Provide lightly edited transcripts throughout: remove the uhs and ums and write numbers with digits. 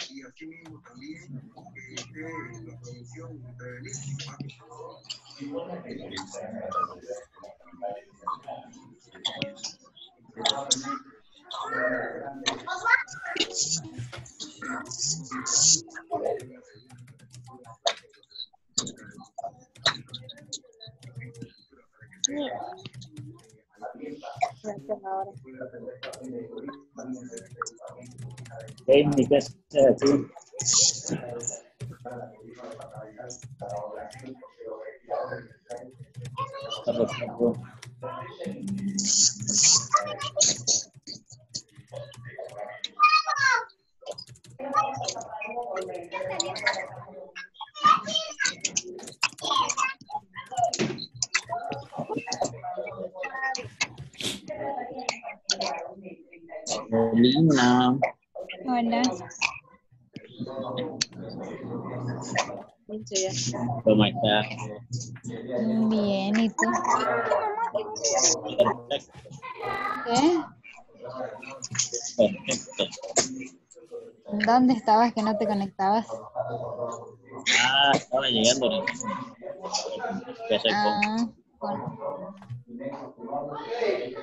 Y así mismo también la prevención y prevenir. Amy, ¿qué haces aquí? Lina. Hola. ¿Cómo estás? Bien, ¿y tú? Perfecto. ¿Qué? Perfecto. ¿Dónde estabas que no te conectabas? Ah, estaba llegando. Ah,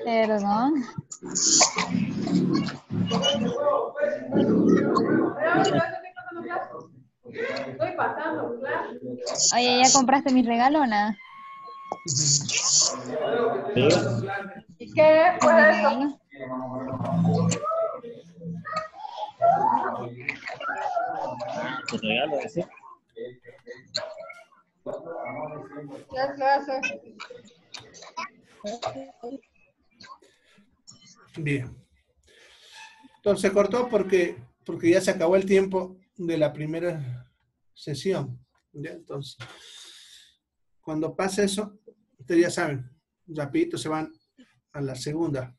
perdón. Oye, ¿ya compraste mi regalo o nada? ¿Y qué fue ¿Mi eso? regalo? ¿Tu regalo ese? ¿Qué clase? Bien. Entonces se cortó porque ya se acabó el tiempo de la primera sesión. ¿Ya? Entonces, cuando pasa eso, ustedes ya saben, rapidito se van a la segunda.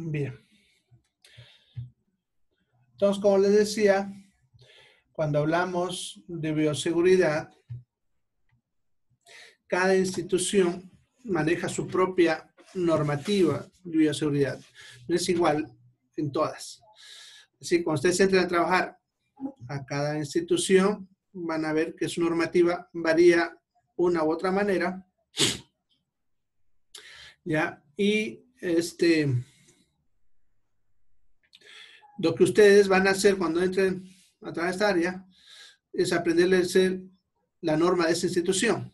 Bien. Entonces, como les decía, cuando hablamos de bioseguridad, cada institución maneja su propia normativa de bioseguridad. No es igual en todas. Así, cuando ustedes entran a trabajar a cada institución, van a ver que su normativa varía una u otra manera. ¿Ya? Y lo que ustedes van a hacer cuando entren a través de esta área es aprender a hacer la norma de esa institución.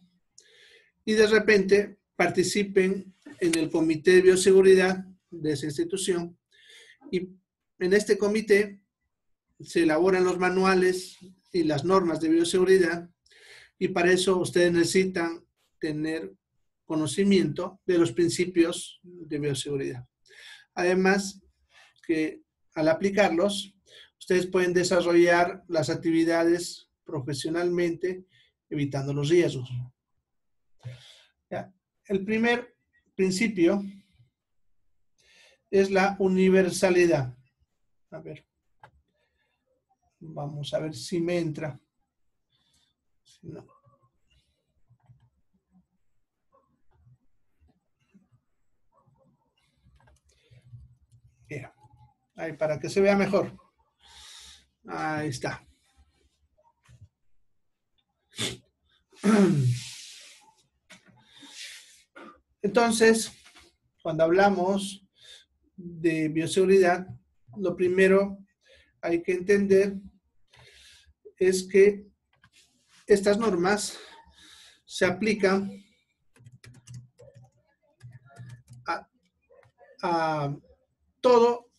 Y de repente participen en el comité de bioseguridad de esa institución. Y en este comité se elaboran los manuales y las normas de bioseguridad. Y para eso ustedes necesitan tener conocimiento de los principios de bioseguridad. Además, que al aplicarlos, ustedes pueden desarrollar las actividades profesionalmente, evitando los riesgos. ¿Ya? El primer principio es la universalidad. A ver, vamos a ver si me entra. Si no. Bien. Ahí, para que se vea mejor. Ahí está. Entonces, cuando hablamos de bioseguridad, lo primero hay que entender es que estas normas se aplican a todo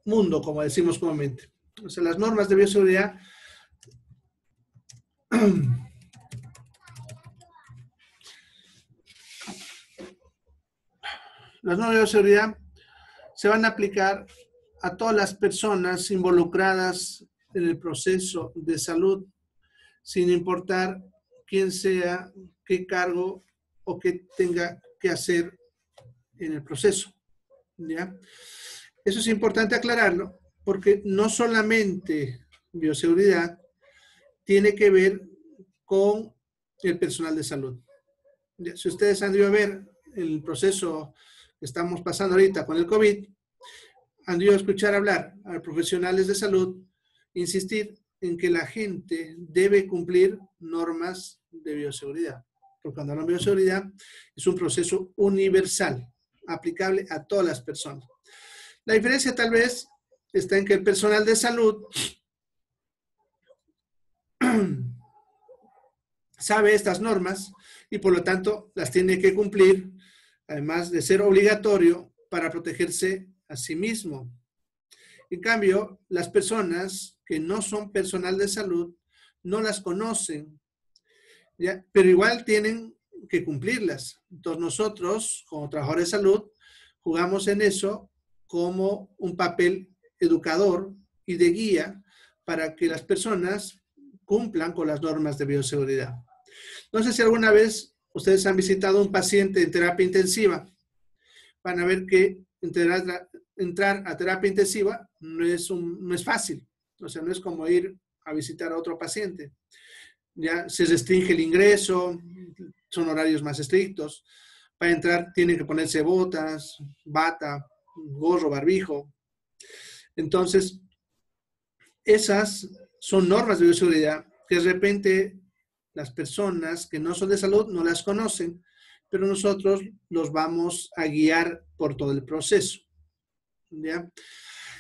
mundo, como decimos comúnmente. O sea, las normas de bioseguridad las normas de bioseguridad se van a aplicar a todas las personas involucradas en el proceso de salud, sin importar quién sea, qué cargo o qué tenga que hacer en el proceso. ¿Ya? Eso es importante aclararlo, porque no solamente bioseguridad tiene que ver con el personal de salud. ¿Ya? Si ustedes han ido a ver el proceso que estamos pasando ahorita con el COVID, han ido a escuchar hablar a profesionales de salud, insistir en que la gente debe cumplir normas de bioseguridad. Porque cuando hablamos de bioseguridad es un proceso universal, aplicable a todas las personas. La diferencia tal vez está en que el personal de salud sabe estas normas y por lo tanto las tiene que cumplir, además de ser obligatorio para protegerse a sí mismo. En cambio, las personas que no son personal de salud no las conocen, ¿ya? Pero igual tienen que cumplirlas. Entonces nosotros, como trabajadores de salud, jugamos en eso como un papel educador y de guía para que las personas cumplan con las normas de bioseguridad. No sé si alguna vez ustedes han visitado a un paciente en terapia intensiva. Van a ver que entrar a terapia intensiva no es fácil. O sea, no es como ir a visitar a otro paciente. Ya se restringe el ingreso, son horarios más estrictos. Para entrar tienen que ponerse botas, bata, gorro, barbijo. Entonces, esas son normas de bioseguridad que de repente las personas que no son de salud no las conocen, pero nosotros los vamos a guiar por todo el proceso. ¿Ya?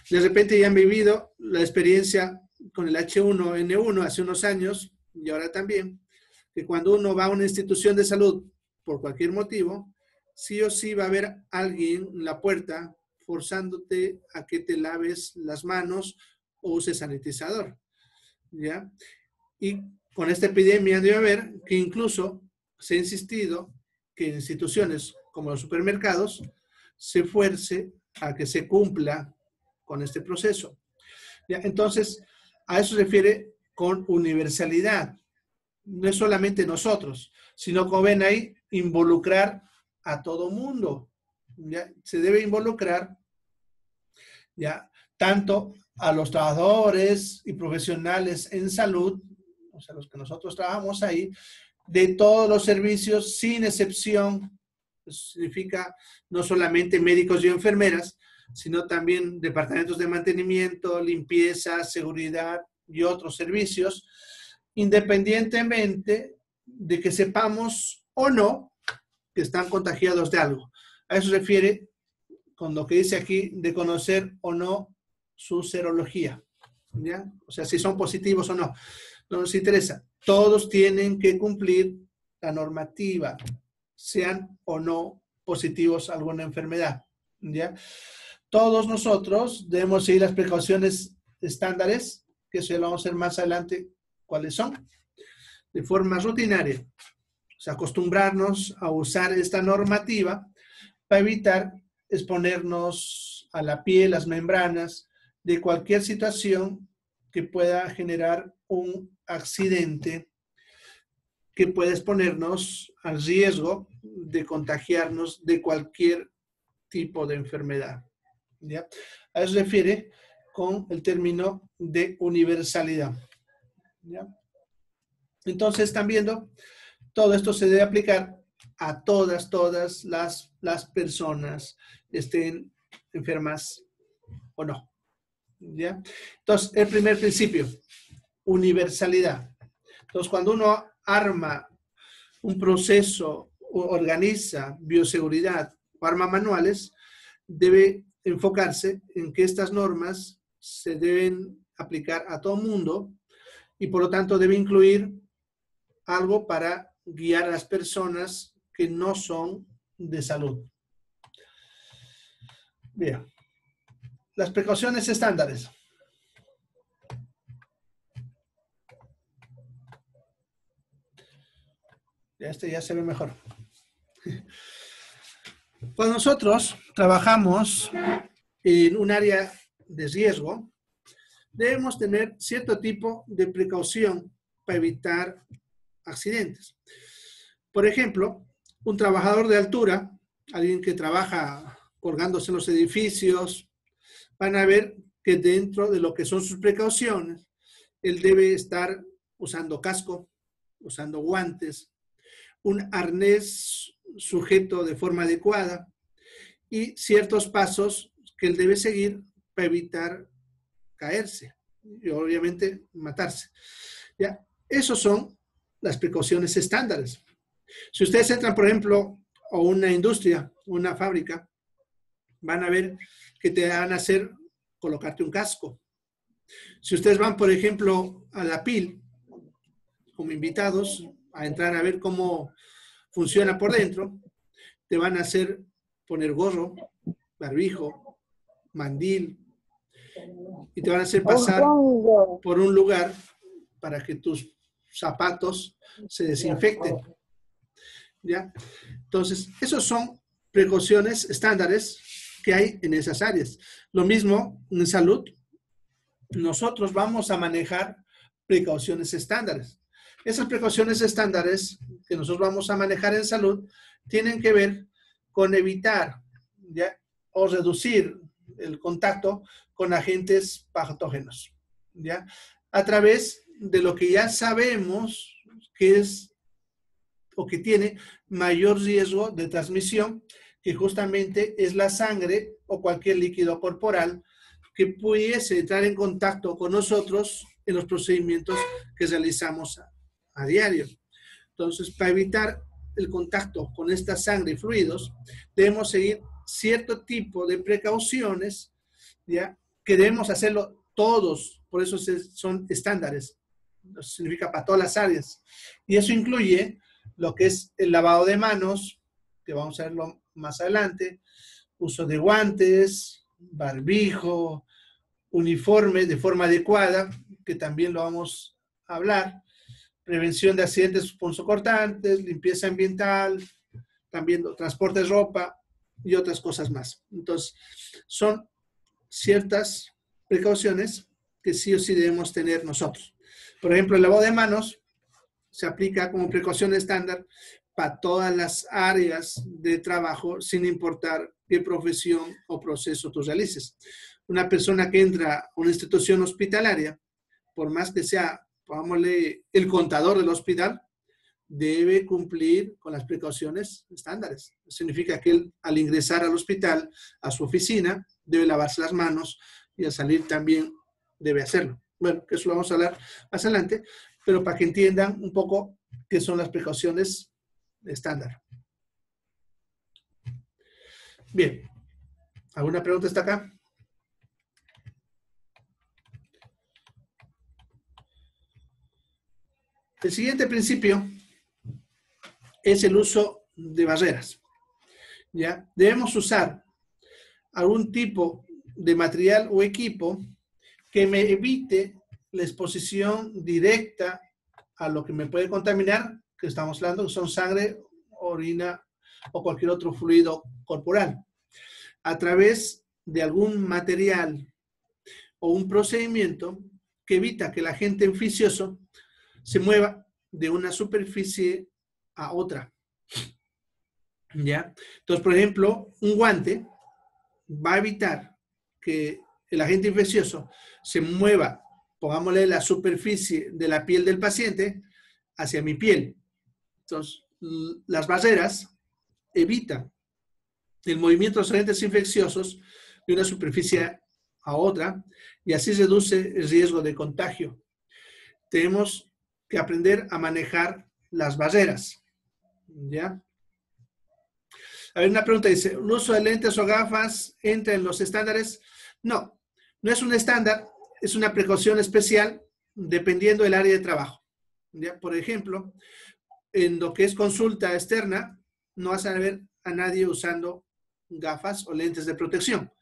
De repente ya han vivido la experiencia con el H1N1 hace unos años y ahora también, que cuando uno va a una institución de salud por cualquier motivo, sí o sí va a haber alguien en la puerta forzándote a que te laves las manos o uses sanitizador. ¿Ya? Y con esta epidemia debe haber que incluso se ha insistido que en instituciones como los supermercados se fuerce a que se cumpla con este proceso. ¿Ya? Entonces, a eso se refiere con universalidad. No es solamente nosotros, sino, como ven ahí, involucrar a todo mundo. ¿Ya? Se debe involucrar, ¿ya?, tanto a los trabajadores y profesionales en salud, o sea, los que nosotros trabajamos ahí, de todos los servicios, sin excepción. Eso significa no solamente médicos y enfermeras, sino también departamentos de mantenimiento, limpieza, seguridad y otros servicios, independientemente de que sepamos o no que están contagiados de algo. A eso se refiere con lo que dice aquí de conocer o no su serología, ¿ya? O sea, si son positivos o no. No nos interesa. Todos tienen que cumplir la normativa, sean o no positivos a alguna enfermedad, ¿ya? Todos nosotros debemos seguir las precauciones estándares, que eso ya lo vamos a ver más adelante cuáles son, de forma rutinaria. O sea, acostumbrarnos a usar esta normativa para evitar exponernos a la piel, las membranas, de cualquier situación que pueda generar un accidente que pueda exponernos al riesgo de contagiarnos de cualquier tipo de enfermedad. ¿Ya? A eso se refiere con el término de universalidad. ¿Ya? Entonces, están viendo, todo esto se debe aplicar a todas las personas, estén enfermas o no. ¿Ya? Entonces, el primer principio, universalidad. Entonces, cuando uno arma un proceso o organiza bioseguridad o arma manuales, debe enfocarse en que estas normas se deben aplicar a todo mundo y por lo tanto debe incluir algo para guiar a las personas que no son de salud. Bien. Las precauciones estándares. Este ya se ve mejor. Cuando nosotros trabajamos en un área de riesgo, debemos tener cierto tipo de precaución para evitar accidentes. Por ejemplo, un trabajador de altura, alguien que trabaja colgándose en los edificios, van a ver que dentro de lo que son sus precauciones, él debe estar usando casco, usando guantes, un arnés sujeto de forma adecuada y ciertos pasos que él debe seguir para evitar caerse y obviamente matarse. ¿Ya? Esos son las precauciones estándares. Si ustedes entran, por ejemplo, a una industria, una fábrica, van a ver que te van a hacer colocarte un casco. Si ustedes van, por ejemplo, a la PIL, como invitados, a entrar a ver cómo funciona por dentro, te van a hacer poner gorro, barbijo, mandil, y te van a hacer pasar por un lugar para que tus zapatos se desinfecten. ¿Ya? Entonces, esos son precauciones estándares que hay en esas áreas. Lo mismo en salud, nosotros vamos a manejar precauciones estándares. Esas precauciones estándares que nosotros vamos a manejar en salud tienen que ver con evitar, ¿ya?, o reducir el contacto con agentes patógenos, ¿ya?, a través de lo que ya sabemos que es o que tiene mayor riesgo de transmisión, que justamente es la sangre o cualquier líquido corporal que pudiese entrar en contacto con nosotros en los procedimientos que realizamos a diario. Entonces, para evitar el contacto con esta sangre y fluidos, debemos seguir cierto tipo de precauciones, ¿ya?, que debemos hacerlo todos, por eso son estándares, significa para todas las áreas. Y eso incluye lo que es el lavado de manos, que vamos a verlo más adelante, uso de guantes, barbijo, uniforme de forma adecuada, que también lo vamos a hablar, prevención de accidentes punzocortantes, limpieza ambiental, también transporte de ropa y otras cosas más. Entonces, son ciertas precauciones que sí o sí debemos tener nosotros. Por ejemplo, el lavado de manos se aplica como precaución estándar para todas las áreas de trabajo, sin importar qué profesión o proceso tú realices. Una persona que entra a una institución hospitalaria, por más que sea, pongámosle, el contador del hospital, debe cumplir con las precauciones estándares. Significa que él, al ingresar al hospital, a su oficina, debe lavarse las manos y al salir también debe hacerlo. Bueno, que eso lo vamos a hablar más adelante, pero para que entiendan un poco qué son las precauciones estándar. Bien. ¿Alguna pregunta hasta acá? El siguiente principio es el uso de barreras. ¿Ya? Debemos usar algún tipo de material o equipo que me evite la exposición directa a lo que me puede contaminar, que estamos hablando, que son sangre, orina o cualquier otro fluido corporal, a través de algún material o un procedimiento que evita que el agente infeccioso se mueva de una superficie a otra. ¿Ya? Entonces, por ejemplo, un guante va a evitar que el agente infeccioso se mueva, pongámosle, la superficie de la piel del paciente hacia mi piel. Entonces, las barreras evitan el movimiento de los agentes infecciosos de una superficie a otra y así reduce el riesgo de contagio. Tenemos que aprender a manejar las barreras. ¿Ya? A ver, una pregunta dice, ¿el uso de lentes o gafas entra en los estándares? No, no es un estándar, es una precaución especial dependiendo del área de trabajo. ¿Ya? Por ejemplo, en lo que es consulta externa, no vas a ver a nadie usando gafas o lentes de protección.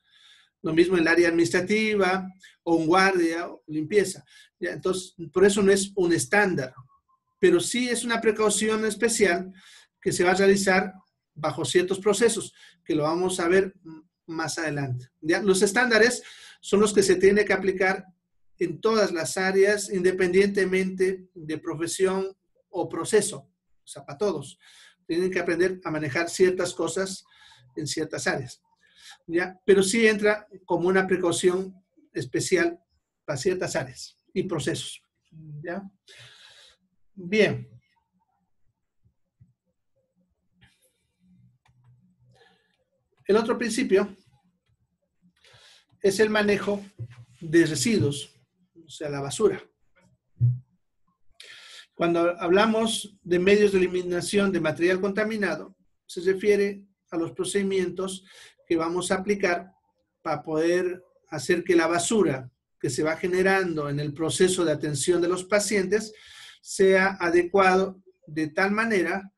Lo mismo en el área administrativa, o un guardia, o limpieza. ¿Ya? Entonces, por eso no es un estándar, pero sí es una precaución especial que se va a realizar bajo ciertos procesos, que lo vamos a ver más adelante. ¿Ya? Los estándares son los que se tienen que aplicar en todas las áreas, independientemente de profesión o proceso. O sea, para todos. Tienen que aprender a manejar ciertas cosas en ciertas áreas. ¿Ya? Pero sí entra como una precaución especial para ciertas áreas y procesos. ¿Ya? Bien. El otro principio es el manejo de residuos, o sea, la basura. Cuando hablamos de medios de eliminación de material contaminado, se refiere a los procedimientos que vamos a aplicar para poder hacer que la basura que se va generando en el proceso de atención de los pacientes sea adecuado de tal manera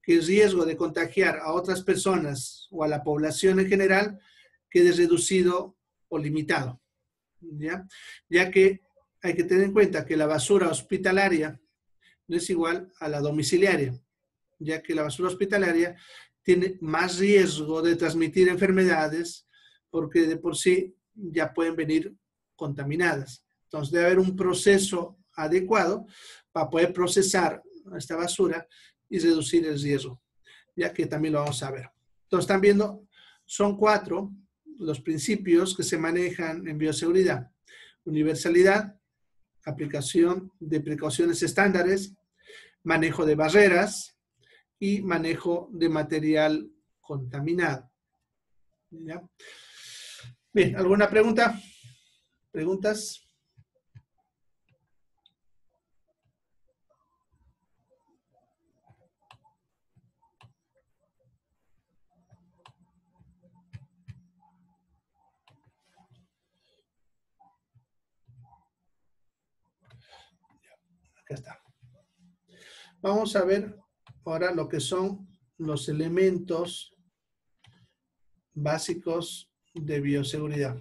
que el riesgo de contagiar a otras personas o a la población en general quede reducido o limitado. Ya que hay que tener en cuenta que la basura hospitalaria no es igual a la domiciliaria, ya que la basura hospitalaria tiene más riesgo de transmitir enfermedades porque de por sí ya pueden venir contaminadas. Entonces debe haber un proceso adecuado para poder procesar esta basura y reducir el riesgo, ya que también lo vamos a ver. Entonces están viendo, son 4 los principios que se manejan en bioseguridad: universalidad, aplicación de precauciones estándares, manejo de barreras y manejo de material contaminado. ¿Ya? Bien, ¿alguna pregunta? ¿Preguntas? Acá está. Vamos a ver ahora lo que son los elementos básicos de bioseguridad.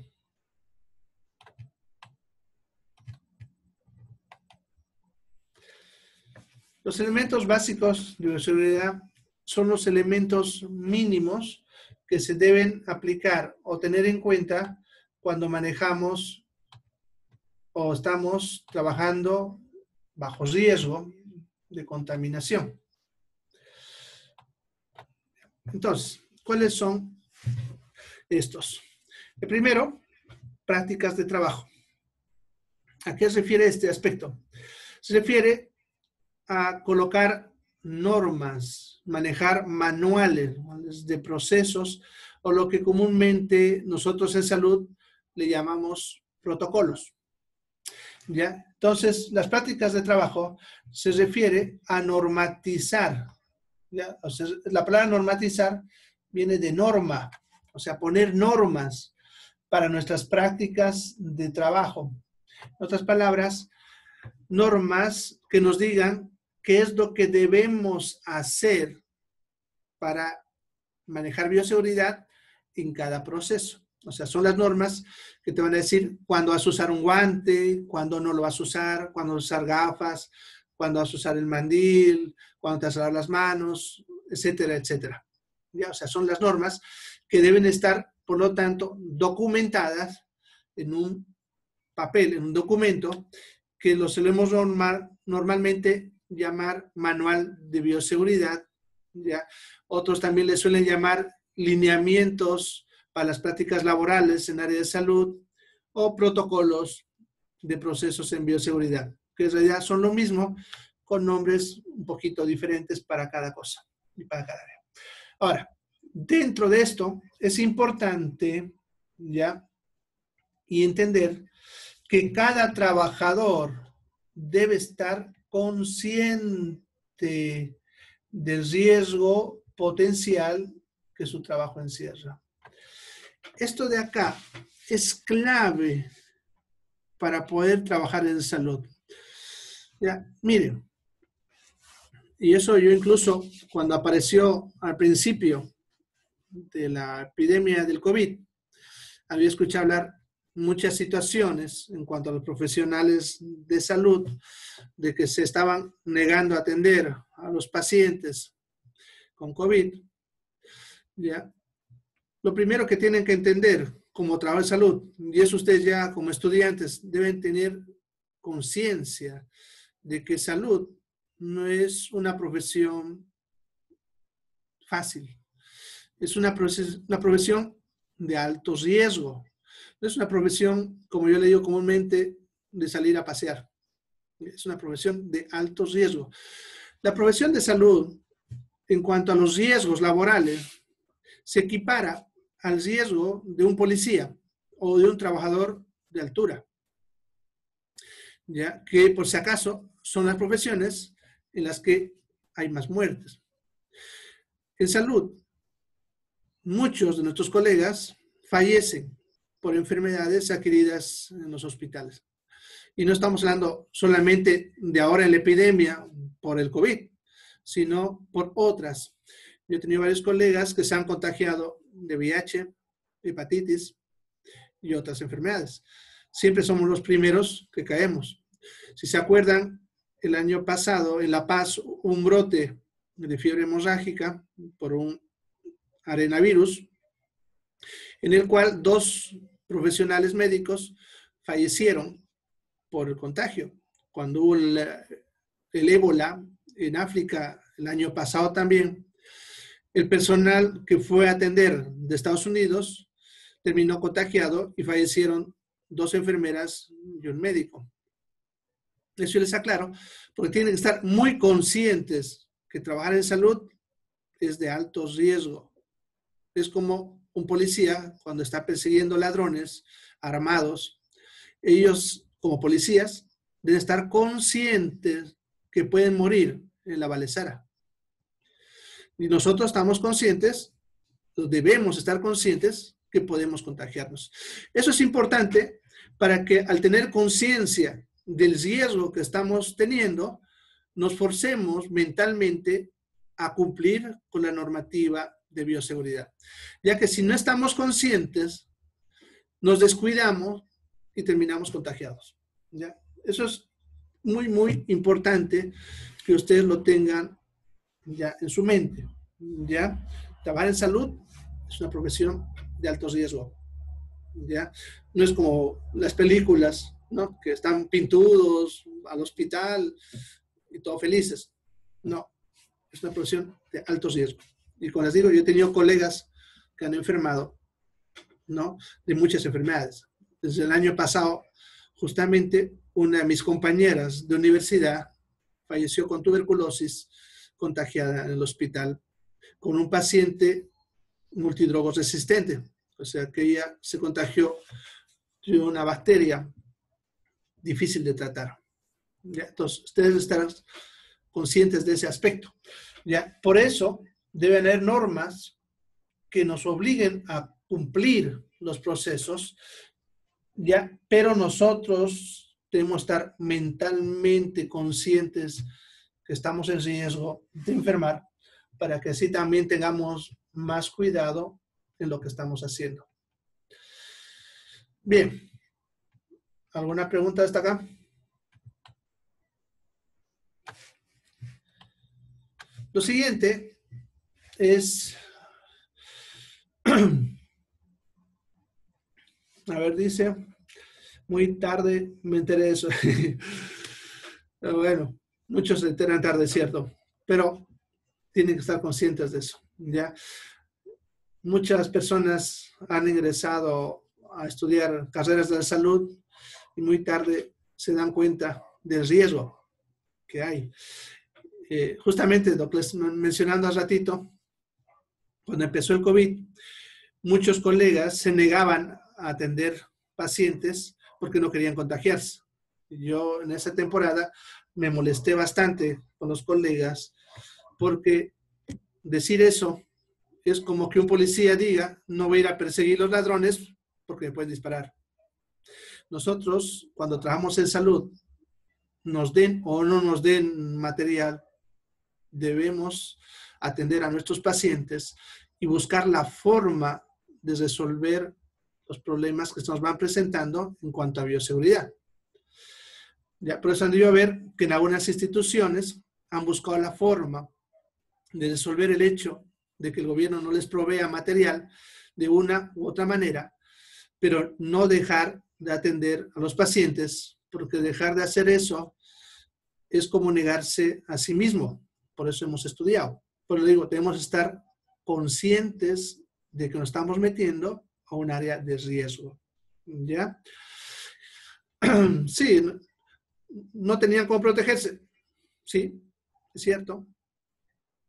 Los elementos básicos de bioseguridad son los elementos mínimos que se deben aplicar o tener en cuenta cuando manejamos o estamos trabajando bajo riesgo de contaminación. Entonces, ¿cuáles son estos? El primero, prácticas de trabajo. ¿A qué se refiere este aspecto? Se refiere a colocar normas, manejar manuales de procesos o lo que comúnmente nosotros en salud le llamamos protocolos. ¿Ya? Entonces, las prácticas de trabajo se refiere a normatizar. ¿Ya? O sea, la palabra normatizar viene de norma, o sea, poner normas para nuestras prácticas de trabajo. En otras palabras, normas que nos digan qué es lo que debemos hacer para manejar bioseguridad en cada proceso. O sea, son las normas que te van a decir cuándo vas a usar un guante, cuándo no lo vas a usar, cuándo vas a usar gafas, cuándo vas a usar el mandil, cuándo te vas a lavar las manos, etcétera, etcétera. ¿Ya? O sea, son las normas que deben estar, por lo tanto, documentadas en un papel, en un documento, que lo solemos normalmente llamar manual de bioseguridad. ¿Ya? Otros también le suelen llamar lineamientos para las prácticas laborales en área de salud o protocolos de procesos en bioseguridad, que en realidad son lo mismo con nombres un poquito diferentes para cada cosa y para cada área. Ahora, dentro de esto es importante, ¿ya? Y entender que cada trabajador debe estar consciente del riesgo potencial que su trabajo encierra. Esto de acá es clave para poder trabajar en salud. Ya, miren, Y eso yo incluso cuando apareció al principio de la epidemia del COVID, había escuchado hablar muchas situaciones en cuanto a los profesionales de salud, de que se estaban negando a atender a los pacientes con COVID. ¿Ya? Lo primero que tienen que entender como trabajador de salud, y eso ustedes ya como estudiantes deben tener conciencia de que salud no es una profesión fácil. Es una profesión de alto riesgo. No es una profesión, como yo le digo comúnmente, de salir a pasear. Es una profesión de alto riesgo. La profesión de salud, en cuanto a los riesgos laborales, se equipara al riesgo de un policía o de un trabajador de altura. ¿Ya? Que por si acaso son las profesiones en las que hay más muertes. En salud, muchos de nuestros colegas fallecen por enfermedades adquiridas en los hospitales. Y no estamos hablando solamente de ahora en la epidemia por el COVID, sino por otras. Yo he tenido varios colegas que se han contagiado de VIH, hepatitis y otras enfermedades. Siempre somos los primeros que caemos. Si se acuerdan, el año pasado en La Paz hubo un brote de fiebre hemorrágica por un arenavirus, en el cual 2 profesionales médicos fallecieron por el contagio. Cuando hubo el ébola en África el año pasado también, el personal que fue a atender de Estados Unidos terminó contagiado y fallecieron 2 enfermeras y un médico. Eso les aclaro, porque tienen que estar muy conscientes que trabajar en salud es de alto riesgo. Es como un policía cuando está persiguiendo ladrones armados. Ellos, como policías, deben estar conscientes que pueden morir en la balacera. Y nosotros estamos conscientes, debemos estar conscientes que podemos contagiarnos. Eso es importante para que al tener conciencia del riesgo que estamos teniendo, nos forcemos mentalmente a cumplir con la normativa de bioseguridad. Ya que si no estamos conscientes, nos descuidamos y terminamos contagiados. ¿Ya? Eso es muy, muy importante que ustedes lo tengan ya en su mente. ¿Ya? Trabajar en salud es una profesión de alto riesgo. ¿Ya? No es como las películas, ¿no? Que están pintudos al hospital y todos felices. No, es una profesión de alto riesgo. Y como les digo, yo he tenido colegas que han enfermado, ¿no? De muchas enfermedades. Desde el año pasado, justamente una de mis compañeras de universidad falleció con tuberculosis contagiada en el hospital con un paciente multidrogos resistente. O sea que ella se contagió de una bacteria difícil de tratar. ¿Ya? Entonces, ustedes estarán conscientes de ese aspecto. ¿Ya? Por eso, deben haber normas que nos obliguen a cumplir los procesos, ¿ya? Pero nosotros debemos estar mentalmente conscientes que estamos en riesgo de enfermar para que así también tengamos más cuidado en lo que estamos haciendo. Bien. ¿Alguna pregunta hasta acá? Lo siguiente es, a ver, dice, muy tarde me enteré de eso. Pero bueno, muchos se enteran tarde, ¿cierto? Pero tienen que estar conscientes de eso, ¿ya? Muchas personas han ingresado a estudiar carreras de la salud y muy tarde se dan cuenta del riesgo que hay. Justamente lo que les mencionando hace ratito, cuando empezó el COVID, muchos colegas se negaban a atender pacientes porque no querían contagiarse. Yo en esa temporada me molesté bastante con los colegas porque decir eso es como que un policía diga, no voy a ir a perseguir los ladrones porque me pueden disparar. Nosotros, cuando trabajamos en salud, nos den o no nos den material, debemos atender a nuestros pacientes y buscar la forma de resolver los problemas que se nos van presentando en cuanto a bioseguridad. Ya, por eso han debido ver que en algunas instituciones han buscado la forma de resolver el hecho de que el gobierno no les provea material de una u otra manera, pero no dejar de atender a los pacientes, porque dejar de hacer eso es como negarse a sí mismo. Por eso hemos estudiado. Por lo digo, tenemos que estar conscientes de que nos estamos metiendo a un área de riesgo. ¿Ya? Sí, no tenían cómo protegerse. Sí, es cierto.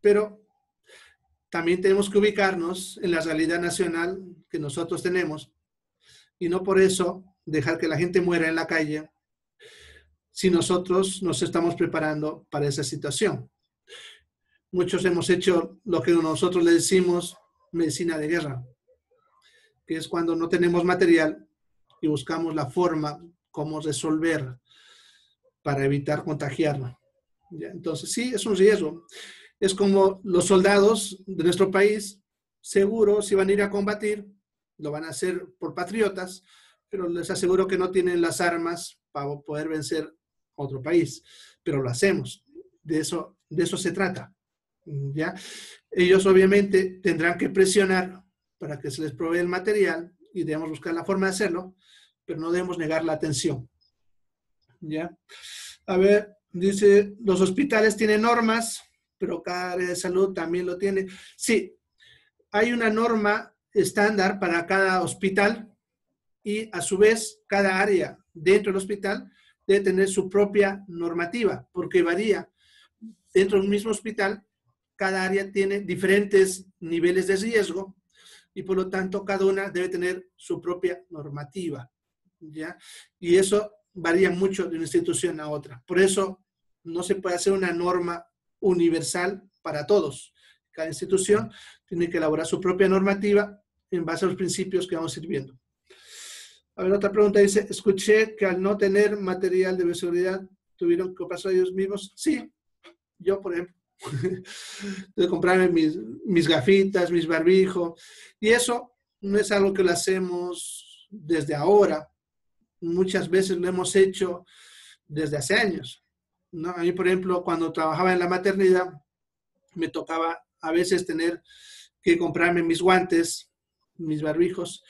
Pero también tenemos que ubicarnos en la realidad nacional que nosotros tenemos y no por eso dejar que la gente muera en la calle si nosotros nos estamos preparando para esa situación. Muchos hemos hecho lo que nosotros le decimos medicina de guerra, que es cuando no tenemos material y buscamos la forma cómo resolver para evitar contagiarnos. Entonces, sí, es un riesgo. Es como los soldados de nuestro país, seguro si van a ir a combatir, lo van a hacer por patriotas, pero les aseguro que no tienen las armas para poder vencer a otro país, pero lo hacemos. De eso se trata. ¿Ya? Ellos obviamente tendrán que presionar para que se les provee el material y debemos buscar la forma de hacerlo, pero no debemos negar la atención. ¿Ya? A ver, dice, los hospitales tienen normas, pero cada área de salud también lo tiene. Sí, hay una norma estándar para cada hospital y a su vez cada área dentro del hospital debe tener su propia normativa, porque varía. Dentro de un mismo hospital, cada área tiene diferentes niveles de riesgo y por lo tanto cada una debe tener su propia normativa, ¿ya? Y eso varía mucho de una institución a otra. Por eso no se puede hacer una norma universal para todos. Cada institución tiene que elaborar su propia normativa en base a los principios que vamos a ir viendo. A ver, otra pregunta dice, escuché que al no tener material de bioseguridad tuvieron que pasar ellos mismos. Sí, yo por ejemplo. De comprarme mis gafitas, mis barbijos. Y eso no es algo que lo hacemos desde ahora. Muchas veces lo hemos hecho desde hace años, ¿no? A mí, por ejemplo, cuando trabajaba en la maternidad, me tocaba a veces tener que comprarme mis guantes, mis barbijos,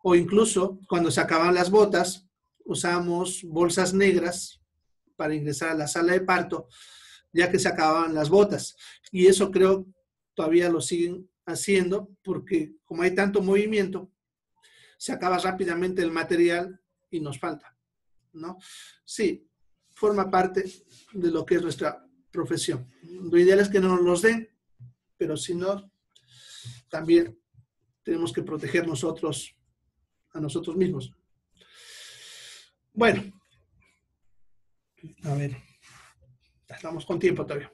o incluso cuando se acababan las botas, usábamos bolsas negras para ingresar a la sala de parto, ya que se acababan las botas. Y eso creo todavía lo siguen haciendo porque como hay tanto movimiento, se acaba rápidamente el material y nos falta, ¿no? Sí, forma parte de lo que es nuestra profesión. Lo ideal es que no nos los den, pero si no, también tenemos que proteger a nosotros mismos. Bueno, a ver. Estamos con tiempo todavía.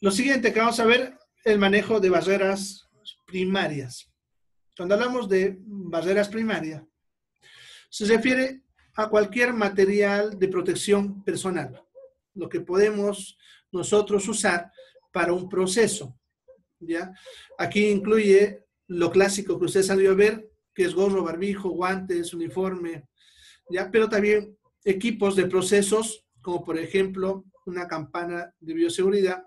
Lo siguiente que vamos a ver, el manejo de barreras primarias. Cuando hablamos de barreras primarias, se refiere a cualquier material de protección personal, lo que podemos nosotros usar para un proceso, ¿ya? Aquí incluye lo clásico que ustedes han debido ver, que es gorro, barbijo, guantes, uniforme, ¿ya? Pero también equipos de procesos, como por ejemplo una campana de bioseguridad,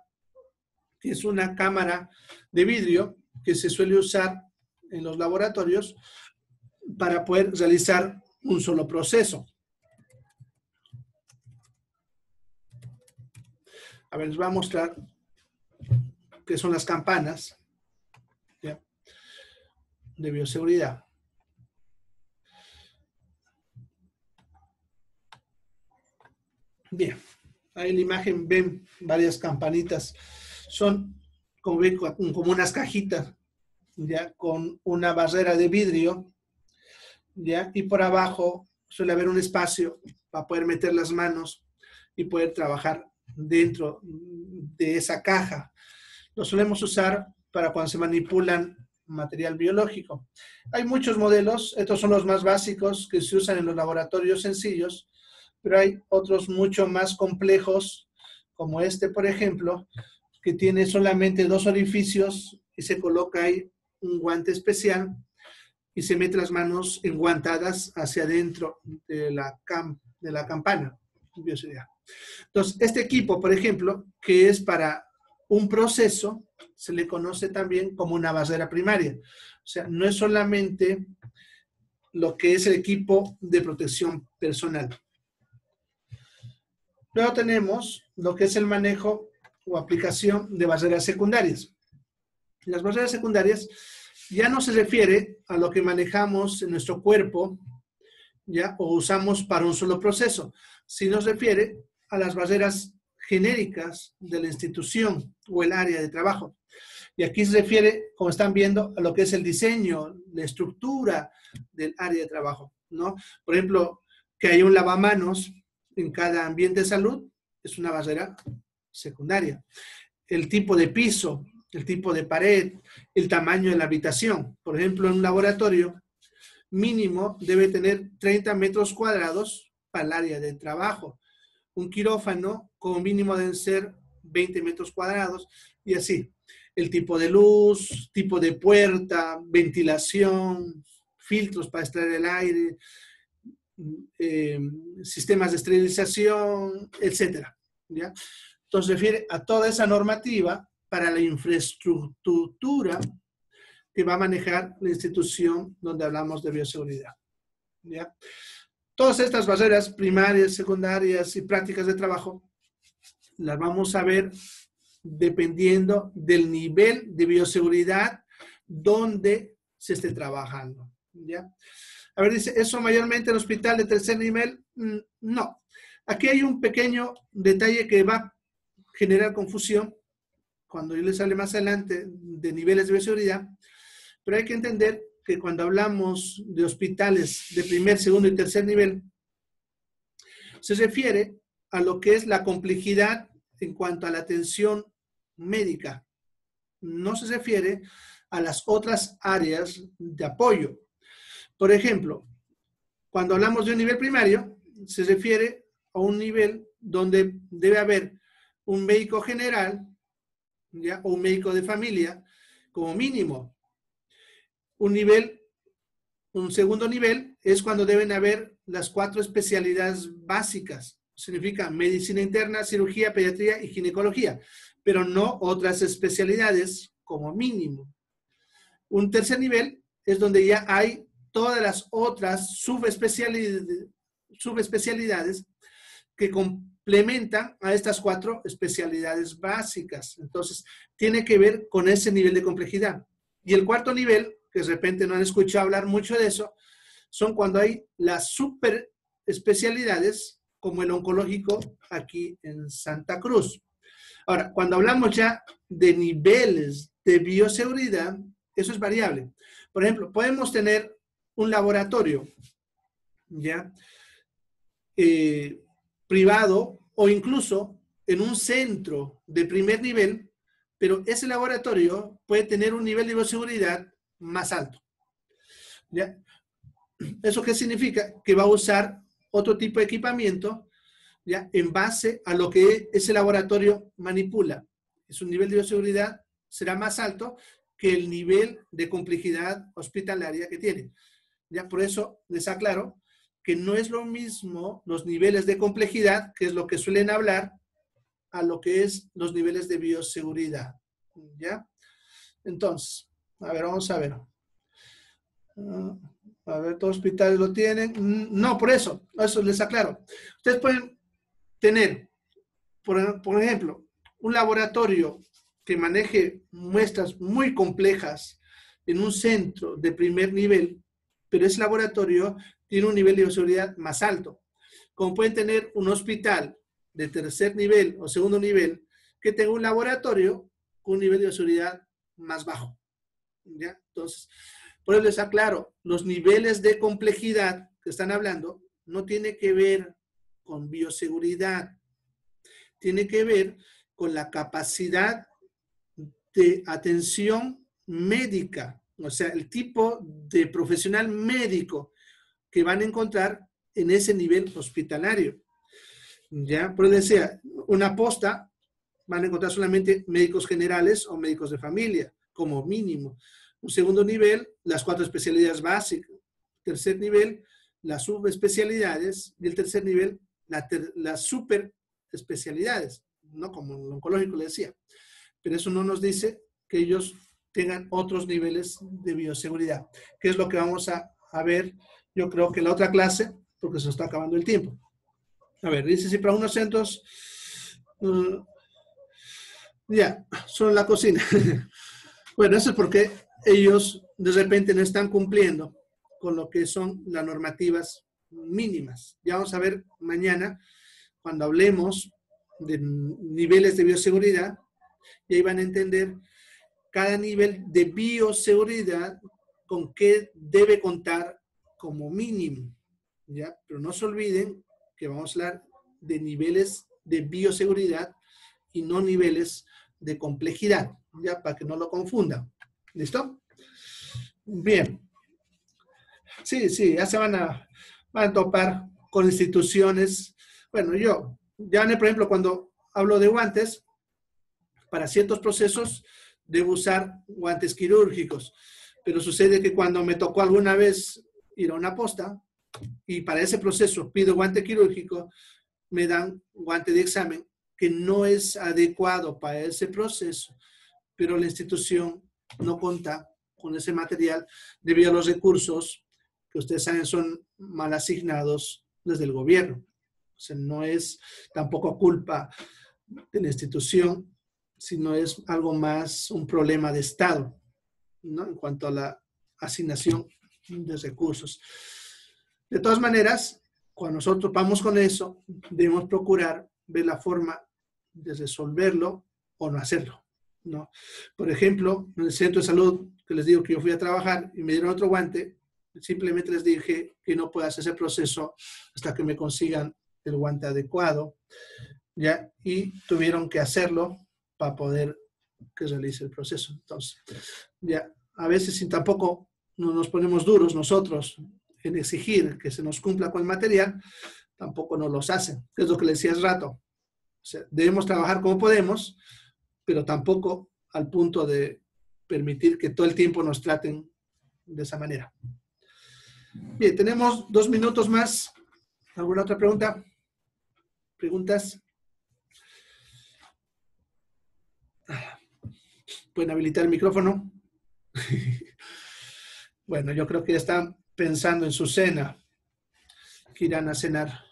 que es una cámara de vidrio que se suele usar en los laboratorios para poder realizar un solo proceso. A ver, les voy a mostrar qué son las campanas, ¿ya?, de bioseguridad. Bien, ahí en la imagen ven varias campanitas. Son, como ven, como unas cajitas, ya, con una barrera de vidrio, ya, y por abajo suele haber un espacio para poder meter las manos y poder trabajar dentro de esa caja. Lo solemos usar para cuando se manipulan material biológico. Hay muchos modelos, estos son los más básicos que se usan en los laboratorios sencillos, pero hay otros mucho más complejos como este, por ejemplo, que tiene solamente 2 orificios y se coloca ahí un guante especial y se mete las manos enguantadas hacia adentro de la campana. Bioseguridad. Entonces, este equipo, por ejemplo, que es para un proceso, se le conoce también como una barrera primaria. O sea, no es solamente lo que es el equipo de protección personal. Luego tenemos lo que es el manejo o aplicación de barreras secundarias. Las barreras secundarias ya no se refiere a lo que manejamos en nuestro cuerpo, ¿ya? O usamos para un solo proceso, sino se refiere a las barreras genéricas de la institución o el área de trabajo. Y aquí se refiere, como están viendo, a lo que es el diseño, la estructura del área de trabajo, ¿no? Por ejemplo, que haya un lavamanos en cada ambiente de salud es una barrera secundaria. El tipo de piso, el tipo de pared, el tamaño de la habitación. Por ejemplo, en un laboratorio mínimo debe tener 30 metros cuadrados para el área de trabajo. Un quirófano como mínimo deben ser 20 metros cuadrados y así. El tipo de luz, tipo de puerta, ventilación, filtros para extraer el aire, sistemas de esterilización, etcétera, ¿ya? Entonces refiere a toda esa normativa para la infraestructura que va a manejar la institución donde hablamos de bioseguridad, ¿ya? Todas estas barreras primarias, secundarias y prácticas de trabajo las vamos a ver dependiendo del nivel de bioseguridad donde se esté trabajando, ¿ya? A ver, dice, ¿eso mayormente en hospital de tercer nivel? No. Aquí hay un pequeño detalle que va a generar confusión cuando yo les hable más adelante de niveles de bioseguridad, pero hay que entender que cuando hablamos de hospitales de primer, segundo y tercer nivel, se refiere a lo que es la complejidad en cuanto a la atención médica. No se refiere a las otras áreas de apoyo. Por ejemplo, cuando hablamos de un nivel primario, se refiere a un nivel donde debe haber un médico general, ¿ya? O un médico de familia, como mínimo. Un segundo nivel es cuando deben haber las 4 especialidades básicas. Significa medicina interna, cirugía, pediatría y ginecología, pero no otras especialidades como mínimo. Un tercer nivel es donde ya hay todas las otras subespecialidades que complementan a estas 4 especialidades básicas. Entonces, tiene que ver con ese nivel de complejidad. Y el cuarto nivel, que de repente no han escuchado hablar mucho de eso, son cuando hay las super especialidades, como el oncológico aquí en Santa Cruz. Ahora, cuando hablamos ya de niveles de bioseguridad, eso es variable. Por ejemplo, podemos tener un laboratorio, ¿ya? Privado o incluso en un centro de primer nivel, pero ese laboratorio puede tener un nivel de bioseguridad más alto, ¿ya? ¿Eso qué significa? Que va a usar otro tipo de equipamiento, ¿ya? En base a lo que ese laboratorio manipula. Su nivel de bioseguridad será más alto que el nivel de complejidad hospitalaria que tiene. Ya por eso les aclaro que no es lo mismo los niveles de complejidad, que es lo que suelen hablar, a lo que es los niveles de bioseguridad. ¿Ya? Entonces, a ver, vamos a ver. A ver, ¿todos los hospitales lo tienen? No, por eso les aclaro. Ustedes pueden tener, por ejemplo, un laboratorio que maneje muestras muy complejas en un centro de primer nivel, pero ese laboratorio tiene un nivel de bioseguridad más alto. Como pueden tener un hospital de tercer nivel o segundo nivel que tenga un laboratorio con un nivel de bioseguridad más bajo. ¿Ya? Entonces, por eso les aclaro, los niveles de complejidad que están hablando no tiene que ver con bioseguridad, tiene que ver con la capacidad de atención médica, o sea, el tipo de profesional médico que van a encontrar en ese nivel hospitalario. ¿Ya? Por eso decía, una posta van a encontrar solamente médicos generales o médicos de familia, como mínimo. Un segundo nivel, las 4 especialidades básicas. Tercer nivel, las subespecialidades. Y el tercer nivel, las super especialidades, ¿no? Como el oncológico le decía. Pero eso no nos dice que ellos tengan otros niveles de bioseguridad, que es lo que vamos a ver, yo creo que en la otra clase, porque se nos está acabando el tiempo. A ver, dice si para unos centros, ya, solo en la cocina. Bueno, eso es porque ellos de repente no están cumpliendo con lo que son las normativas mínimas. Ya vamos a ver mañana, cuando hablemos de niveles de bioseguridad, y ahí van a entender cada nivel de bioseguridad con qué debe contar como mínimo, ¿ya? Pero no se olviden que vamos a hablar de niveles de bioseguridad y no niveles de complejidad, ¿ya? Para que no lo confundan. ¿Listo? Bien. Sí, ya se van a topar con instituciones. Bueno, yo, ya por ejemplo, cuando hablo de guantes, para ciertos procesos debo usar guantes quirúrgicos, pero sucede que cuando me tocó alguna vez ir a una posta y para ese proceso pido guante quirúrgico, me dan guante de examen que no es adecuado para ese proceso, pero la institución no cuenta con ese material debido a los recursos que ustedes saben son mal asignados desde el gobierno. O sea, no es tampoco culpa de la institución, sino es algo más un problema de Estado, ¿no? En cuanto a la asignación de recursos. De todas maneras, cuando nosotros vamos con eso, debemos procurar ver la forma de resolverlo o no hacerlo, ¿no? Por ejemplo, en el centro de salud que les digo que yo fui a trabajar y me dieron otro guante, simplemente les dije que no puedo hacer ese proceso hasta que me consigan el guante adecuado, ¿ya? Y tuvieron que hacerlo para poder que realice el proceso. Entonces, ya, a veces si tampoco no nos ponemos duros nosotros en exigir que se nos cumpla con el material, tampoco nos los hacen. Es lo que les decía hace rato. O sea, debemos trabajar como podemos, pero tampoco al punto de permitir que todo el tiempo nos traten de esa manera. Bien, tenemos 2 minutos más. ¿Alguna otra pregunta? ¿Preguntas? ¿Pueden habilitar el micrófono? Bueno, yo creo que ya están pensando en su cena, que irán a cenar.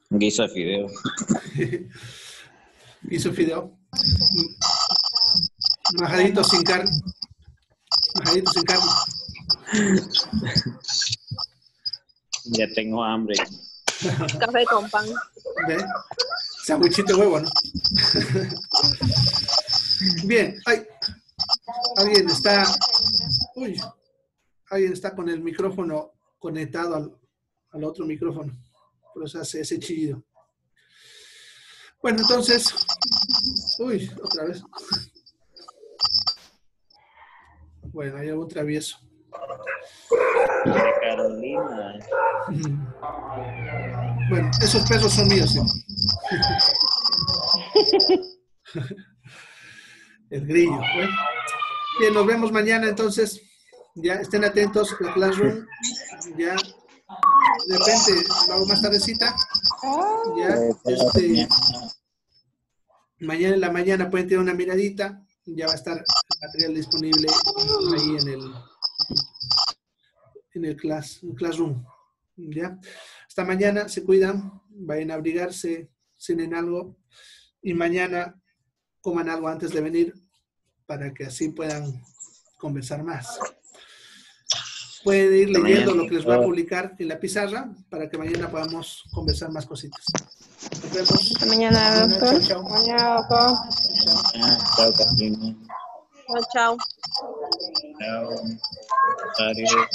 Guiso de fideo. ¿Guiso fideo? Majadito sin carne. Majadito sin carne. Ya tengo hambre. Café con pan. ¿Ve? Sandwichito de huevo, ¿no? Bien. Ay, alguien está... Uy. Alguien está con el micrófono conectado al otro micrófono. Por eso hace ese chillido. Bueno, entonces... Uy, otra vez. Bueno, hay algún travieso. Carolina. Bueno, esos perros son míos, ¿sí? El grillo. Bueno. Bien, nos vemos mañana entonces. Ya estén atentos a la Classroom. Ya de repente lo hago más tardecita. Ya, mañana en la mañana pueden tener una miradita. Ya va a estar el material disponible ahí en el Classroom. ¿Ya? Hasta mañana, se cuidan, vayan a abrigarse, cenen algo y mañana coman algo antes de venir para que así puedan conversar más. Pueden ir leyendo lo que les voy a publicar en la pizarra para que mañana podamos conversar más cositas. Nos vemos. Hasta mañana. Chao, chao. Mañana, doctor. Chao, Carolina. Chao. Chao. Adiós.